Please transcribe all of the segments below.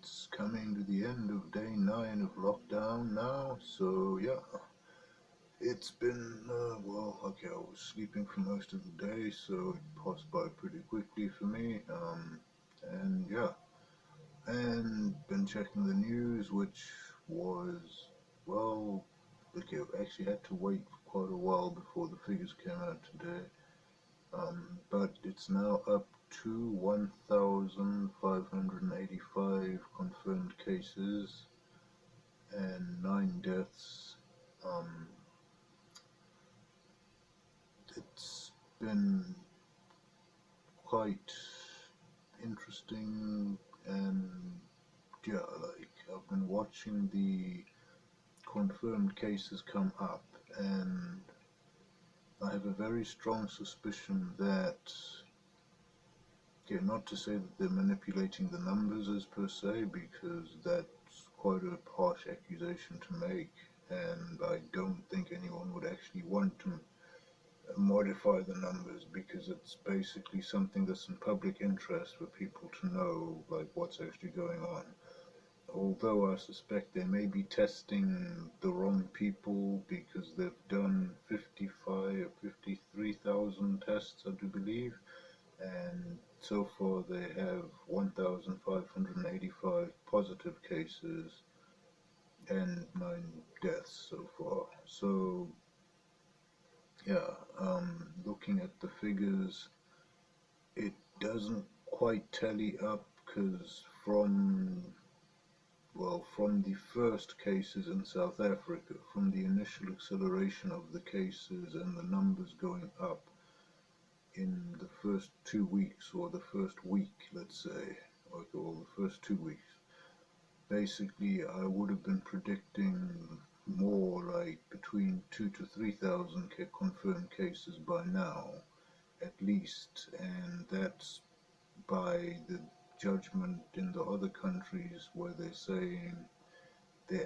it's coming to the end of day 9 of lockdown now, so yeah, it's been, I was sleeping for most of the day, so it passed by pretty quickly for me, and yeah, and been checking the news, which was, I actually had to wait for quite a while before the figures came out today. But it's now up to 1,585 confirmed cases and 9 deaths. Um, it's been quite interesting, and yeah, I've been watching the confirmed cases come up, and I have a very strong suspicion that, not to say that they're manipulating the numbers as per se, because that's quite a harsh accusation to make, and I don't think anyone would actually want to modify the numbers, because it's basically something that's in public interest for people to know, like, what's actually going on. Although I suspect they may be testing the wrong people, because they've done 55 or 53,000 tests, I do believe, and so far they have 1,585 positive cases and 9 deaths so far. So yeah, looking at the figures, it doesn't quite tally up, because from the first cases in South Africa, from the initial acceleration of the cases and the numbers going up in the first 2 weeks, or the first week, let's say, or the first 2 weeks, basically I would have been predicting more like between 2 to 3,000 confirmed cases by now, at least, and that's by the judgment in the other countries, where they're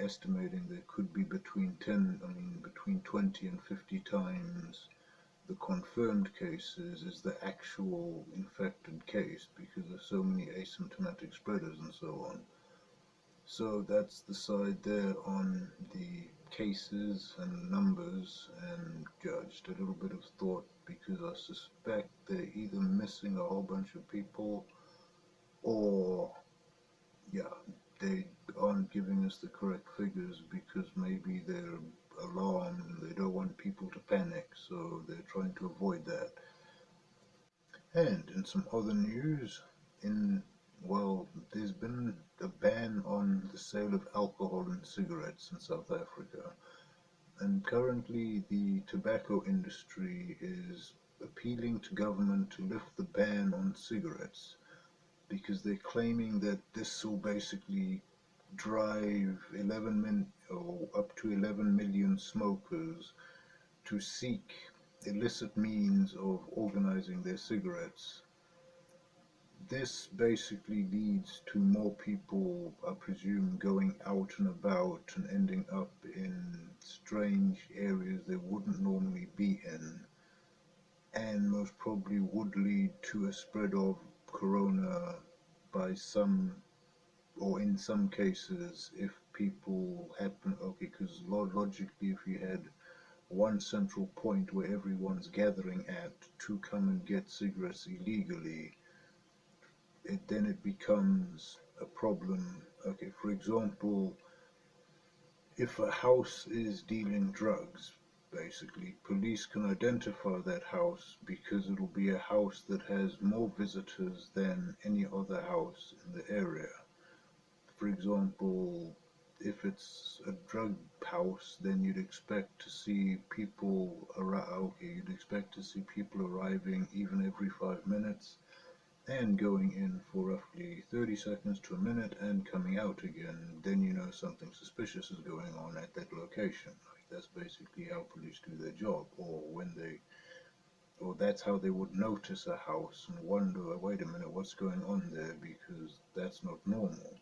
estimating there could be between 20 and 50 times the confirmed cases is the actual infected case, because there's so many asymptomatic spreaders and so on. So that's the side there on the cases and numbers, and judged a little bit of thought, because I suspect they're either missing a whole bunch of people, or yeah, they aren't giving us the correct figures, because maybe they're alarmed and they don't want people to panic, so they're trying to avoid that. And in some other news, there's been a ban on the sale of alcohol and cigarettes in South Africa, and currently the tobacco industry is appealing to government to lift the ban on cigarettes, because they're claiming that this will basically drive 11 million smokers to seek illicit means of organizing their cigarettes. This basically leads to more people, I presume, going out and about and ending up in strange areas they wouldn't normally be in, and most probably would lead to a spread of corona by some, or in some cases, if people happen, because logically, if you had one central point where everyone's gathering at to come and get cigarettes illegally, then it becomes a problem. Okay, for example, if a house is dealing drugs, basically, police can identify that house, because it'll be a house that has more visitors than any other house in the area. For example, if it's a drug house, then you'd expect to see people around. Okay, you'd expect to see people arriving even every 5 minutes, and going in for roughly 30 seconds to a minute and coming out again. Then you know something suspicious is going on at that location. Like, that's basically how police do their job, or that's how they would notice a house and wonder, wait a minute, what's going on there, because that's not normal.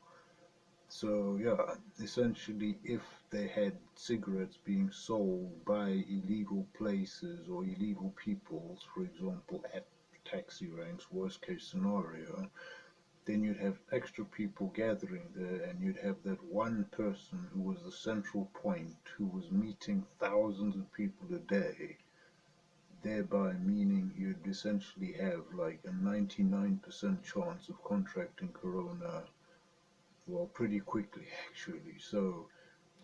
So yeah, essentially, if they had cigarettes being sold by illegal places or illegal peoples, for example, at taxi ranks, worst case scenario, then you'd have extra people gathering there, and you'd have that one person who was the central point, who was meeting thousands of people a day, thereby meaning you'd essentially have like a 99% chance of contracting corona, well, pretty quickly actually. So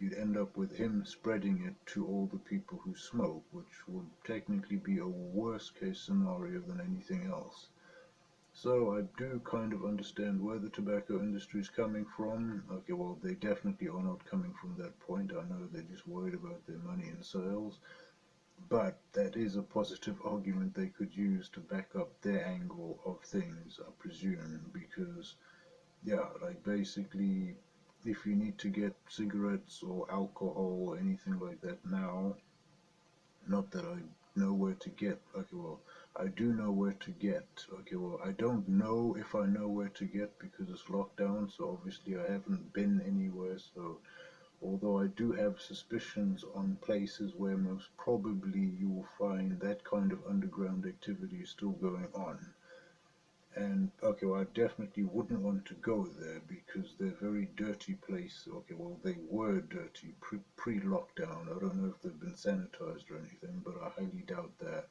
you'd end up with him spreading it to all the people who smoke, which would technically be a worse case scenario than anything else. So I do kind of understand where the tobacco industry is coming from. Okay, well, they definitely are not coming from that point. I know they're just worried about their money and sales. But that is a positive argument they could use to back up their angle of things, I presume, because, yeah, like basically, if you need to get cigarettes or alcohol or anything like that now, not that I know where to get. Okay, well, I do know where to get. Okay, well, I don't know if I know where to get because it's lockdown, so obviously I haven't been anywhere. So, although I do have suspicions on places where most probably you will find that kind of underground activity still going on. And okay, well, I definitely wouldn't want to go there because they're very dirty places. Okay, well, they were dirty pre-lockdown. I don't know if they've been sanitized or anything, but I highly doubt that.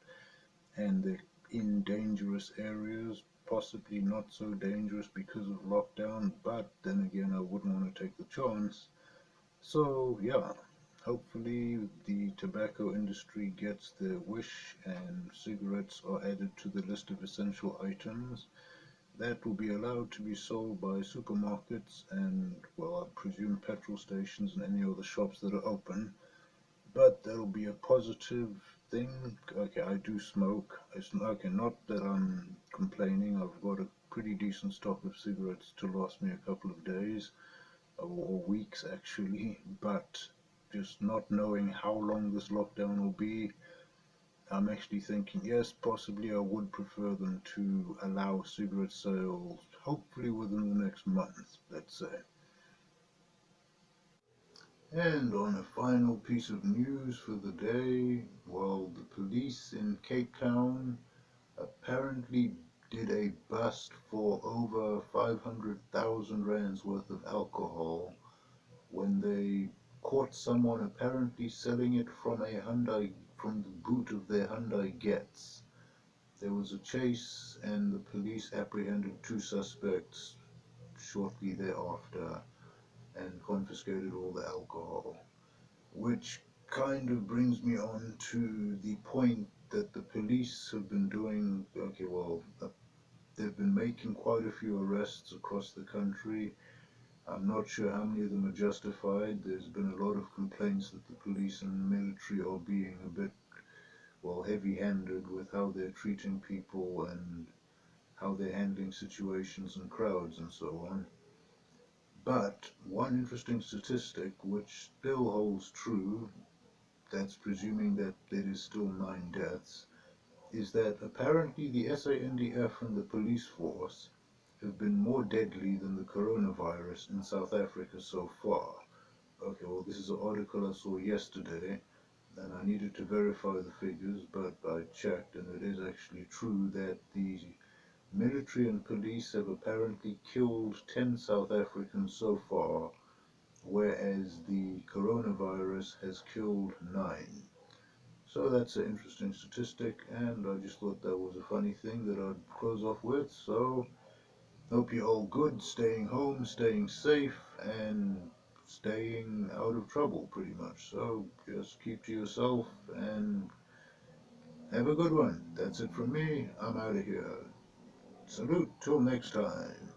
And they're in dangerous areas, possibly not so dangerous because of lockdown, but then again, I wouldn't want to take the chance. So, yeah, hopefully the tobacco industry gets their wish and cigarettes are added to the list of essential items that will be allowed to be sold by supermarkets and, well, I presume petrol stations and any other shops that are open. But that'll be a positive thing. Okay, I do smoke. It's okay, not that I'm complaining. I've got a pretty decent stock of cigarettes to last me a couple of days or weeks actually. But just not knowing how long this lockdown will be, I'm actually thinking, yes, possibly I would prefer them to allow cigarette sales, hopefully within the next month, let's say. And on a final piece of news for the day, well, the police in Cape Town apparently did a bust for over 500,000 rands worth of alcohol when they caught someone apparently selling it from from the boot of their Hyundai Getz. There was a chase and the police apprehended two suspects shortly thereafter and confiscated all the alcohol. Which kind of brings me on to the point that the police have been doing, okay, well, they've been making quite a few arrests across the country. I'm not sure how many of them are justified. There's been a lot of complaints that the police and military are being a bit, well, heavy-handed with how they're treating people and how they're handling situations and crowds and so on. But one interesting statistic, which still holds true, that's presuming that there is still 9 deaths, is that apparently the SANDF and the police force have been more deadly than the coronavirus in South Africa so far. Okay, well, this is an article I saw yesterday, and I needed to verify the figures, but I checked, and it is actually true that the military and police have apparently killed 10 South Africans so far, whereas the coronavirus has killed 9. So that's an interesting statistic, and I just thought that was a funny thing that I'd close off with. So, hope you're all good, staying home, staying safe, and staying out of trouble, pretty much. So, just keep to yourself, and have a good one. That's it from me. I'm out of here. Salute till next time.